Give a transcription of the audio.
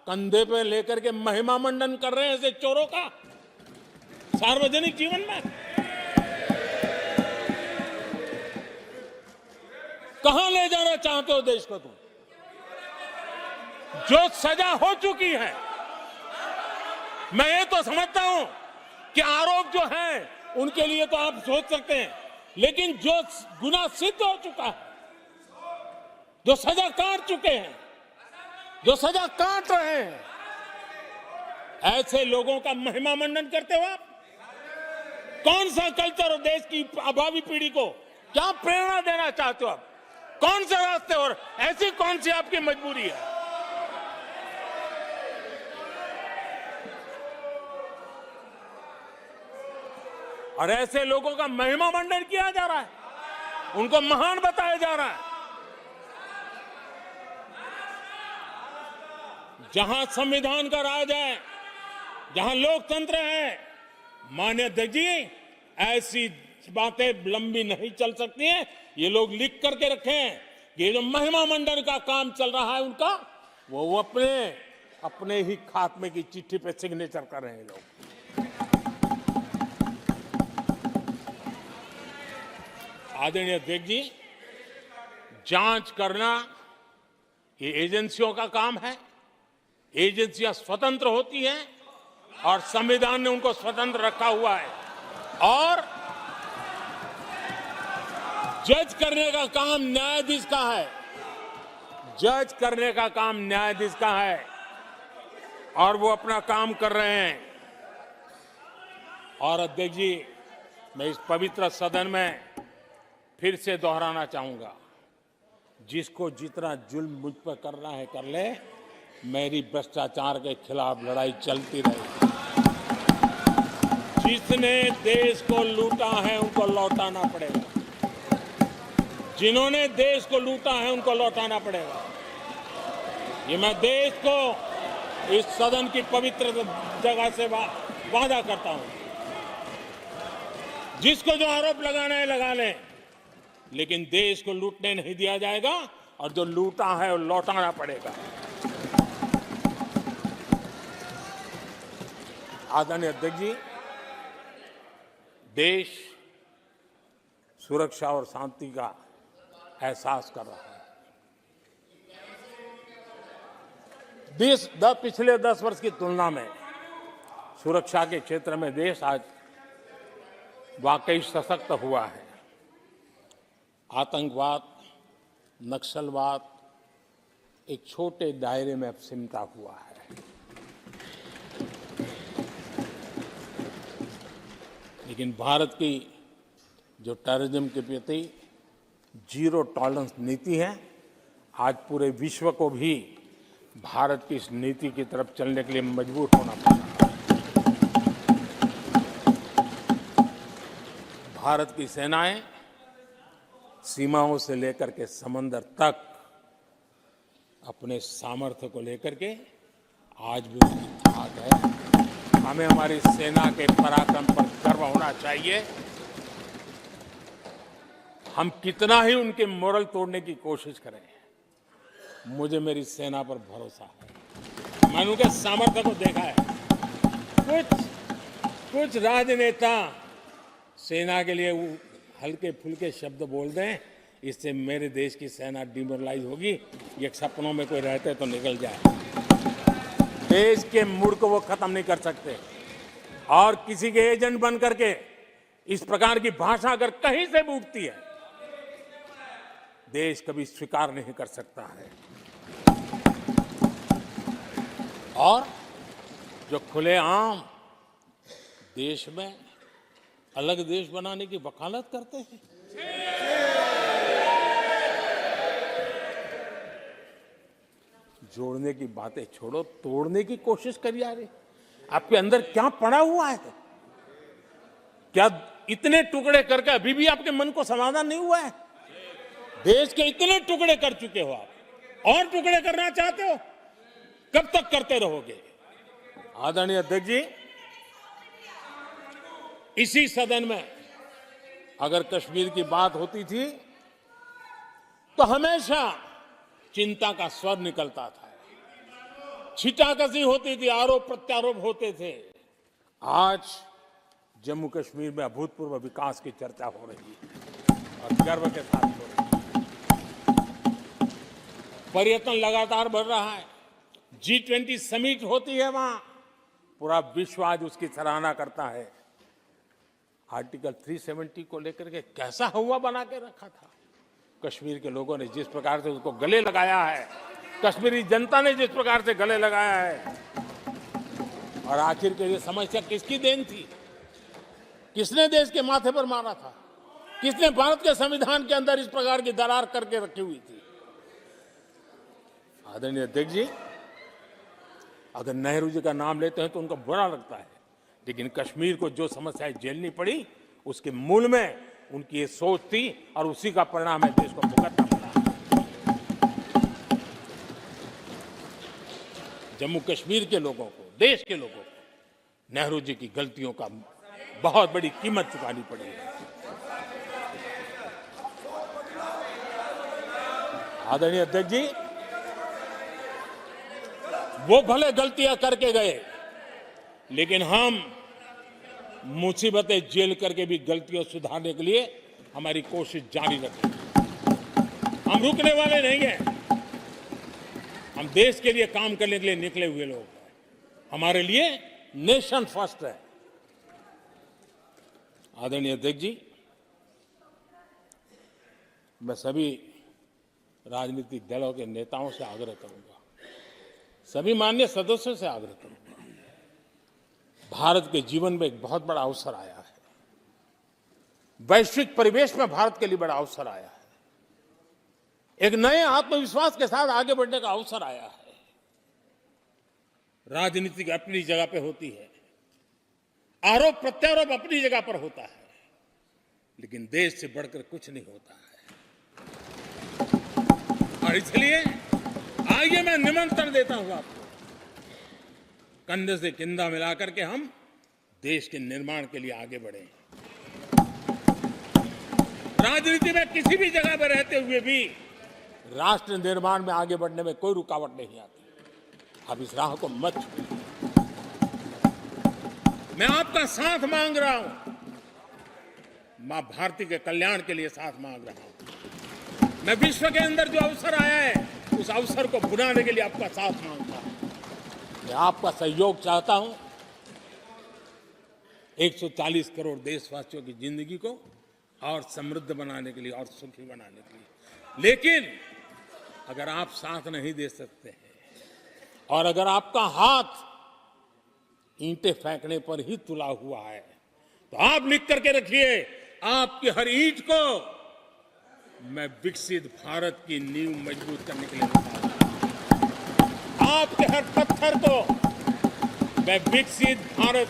कंधे पे लेकर के महिमा मंडन कर रहे हैं ऐसे चोरों का सार्वजनिक जीवन में। कहां ले जाना चाहते हो देश को तुम? जो सजा हो चुकी है, मैं ये तो समझता हूं कि आरोप जो है उनके लिए तो आप सोच सकते हैं, लेकिन जो गुनाह सिद्ध हो चुका है, जो सजा काट चुके हैं, जो सजा काट रहे हैं, ऐसे लोगों का महिमा मंडन करते हो आप? कौन सा कल्चर और देश की भावी पीढ़ी को क्या प्रेरणा देना चाहते हो आप? कौन से रास्ते और ऐसी कौन सी आपकी मजबूरी है? और ऐसे लोगों का महिमा मंडन किया जा रहा है, उनको महान बताया जा रहा है। जहां संविधान का राज है, जहां लोकतंत्र है, माननीय अध्यक्ष जी, ऐसी बातें लंबी नहीं चल सकती हैं। ये लोग लिख करके रखे हैं कि ये जो महिमा मंडन का काम चल रहा है उनका, वो अपने ही खात्मे की चिट्ठी पे सिग्नेचर कर रहे हैं लोग। आदरणीय अध्यक्ष जी, जांच करना ये एजेंसियों का काम है। एजेंसियां स्वतंत्र होती हैं और संविधान ने उनको स्वतंत्र रखा हुआ है। और जज करने का काम न्यायाधीश का है। जज करने का काम न्यायाधीश का है और वो अपना काम कर रहे हैं। और अध्यक्ष जी, मैं इस पवित्र सदन में फिर से दोहराना चाहूंगा, जिसको जितना जुल्म मुझ पर करना है कर ले, मेरी भ्रष्टाचार के खिलाफ लड़ाई चलती रहेगी। जिसने देश को लूटा है उनको लौटाना पड़ेगा। जिन्होंने देश को लूटा है उनको लौटाना पड़ेगा। ये मैं देश को इस सदन की पवित्र जगह से वादा करता हूं। जिसको जो आरोप लगाना है लगा लें, लेकिन देश को लूटने नहीं दिया जाएगा और जो लूटा है वो लौटाना पड़ेगा। आदरणीय अध्यक्ष जी, देश सुरक्षा और शांति का एहसास कर रहा है। पिछले 10 वर्ष की तुलना में सुरक्षा के क्षेत्र में देश आज वाकई सशक्त हुआ है। आतंकवाद, नक्सलवाद एक छोटे दायरे में अब सिमटा हुआ है। लेकिन भारत की जो टेररिज्म के प्रति जीरो टॉलरेंस नीति है, आज पूरे विश्व को भी भारत की इस नीति की तरफ चलने के लिए मजबूर होना पड़ा। भारत की सेनाएं सीमाओं से लेकर के समंदर तक अपने सामर्थ्य को लेकर के आज भी उसकी थाक है। हमें हमारी सेना के पराक्रम पर गर्व होना चाहिए। हम कितना ही उनके मोरल तोड़ने की कोशिश करें, मुझे मेरी सेना पर भरोसा है। मैंने उनके सामर्थ्य को देखा है। कुछ राजनेता सेना के लिए हल्के फुल्के शब्द बोल दें, इससे मेरे देश की सेना डिमोरलाइज होगी। ये सपनों में कोई रहते तो निकल जाए। देश के मूड को वो खत्म नहीं कर सकते। और किसी के एजेंट बन करके इस प्रकार की भाषा अगर कहीं से भी उठती है, देश कभी स्वीकार नहीं कर सकता है। और जो खुलेआम देश में अलग देश बनाने की वकालत करते हैं, जोड़ने की बातें छोड़ो, तोड़ने की कोशिश करिए। यार, आपके अंदर क्या पड़ा हुआ है? क्या इतने टुकड़े करके अभी भी आपके मन को समाधान नहीं हुआ है? देश के इतने टुकड़े कर चुके हो आप, और टुकड़े करना चाहते हो? कब तक करते रहोगे? आदरणीय अध्यक्ष जी, इसी सदन में अगर कश्मीर की बात होती थी तो हमेशा चिंता का स्वर निकलता था। छींटाकशी होती थी, आरोप प्रत्यारोप होते थे। आज जम्मू कश्मीर में अभूतपूर्व विकास की चर्चा हो रही है और गर्व के साथ हो रही है। पर्यटन लगातार बढ़ रहा है। G20 समिट होती है वहां, पूरा विश्व आज उसकी सराहना करता है। आर्टिकल 370 को लेकर के कैसा हुआ बना के रखा था। कश्मीर के लोगों ने जिस प्रकार से उसको गले लगाया है, कश्मीरी जनता ने जिस प्रकार से गले लगाया है, और आखिर के ये समस्या किसकी देन थी? किसने देश के माथे पर मारा था? किसने भारत के संविधान के अंदर इस प्रकार की दरार करके रखी हुई थी? आदरणीय अध्यक्ष जी, अगर नेहरू जी का नाम लेते हैं तो उनको बुरा लगता है, लेकिन कश्मीर को जो समस्याएं झेलनी पड़ी उसके मूल में उनकी ये सोच थी और उसी का परिणाम है देश को भुगतना पड़ा। जम्मू कश्मीर के लोगों को, देश के लोगों को नेहरू जी की गलतियों का बहुत बड़ी कीमत चुकानी पड़ी है। आदरणीय अध्यक्ष जी, वो भले गलतियां करके गए, लेकिन हम मुसीबतें झेल करके भी गलतियों सुधारने के लिए हमारी कोशिश जारी रखेंगे। हम रुकने वाले नहीं हैं। हम देश के लिए काम करने के लिए निकले हुए लोग हैं। हमारे लिए नेशन फर्स्ट है। आदरणीय अध्यक्ष जी, मैं सभी राजनीतिक दलों के नेताओं से आग्रह करूंगा, सभी माननीय सदस्यों से आग्रह करूंगा, भारत के जीवन में एक बहुत बड़ा अवसर आया है। वैश्विक परिवेश में भारत के लिए बड़ा अवसर आया है। एक नए आत्मविश्वास के साथ आगे बढ़ने का अवसर आया है। राजनीति अपनी जगह पे होती है, आरोप प्रत्यारोप अपनी जगह पर होता है, लेकिन देश से बढ़कर कुछ नहीं होता है। और इसलिए आइए मैं निमंत्रण देता हूं आपको, कंधे से कंधा मिलाकर के हम देश के निर्माण के लिए आगे बढ़े। राजनीति में किसी भी जगह पर रहते हुए भी राष्ट्र निर्माण में आगे बढ़ने में कोई रुकावट नहीं आती। आप इस राह को मत छोड़िए। मैं आपका साथ मांग रहा हूं, मां भारती के कल्याण के लिए साथ मांग रहा हूं। मैं विश्व के अंदर जो अवसर आया है उस अवसर को बुलाने के लिए आपका साथ मांगता हूं। मैं आपका सहयोग चाहता हूं 140 करोड़ देशवासियों की जिंदगी को और समृद्ध बनाने के लिए और सुखी बनाने के लिए। लेकिन अगर आप साथ नहीं दे सकते हैं और अगर आपका हाथ ईंटें फेंकने पर ही तुला हुआ है, तो आप लिख करके रखिए, आपकी हर ईंट को मैं विकसित भारत की नींव मजबूत करने के लिए लगाऊंगा। आपके हर पत्थर को मैं विकसित भारत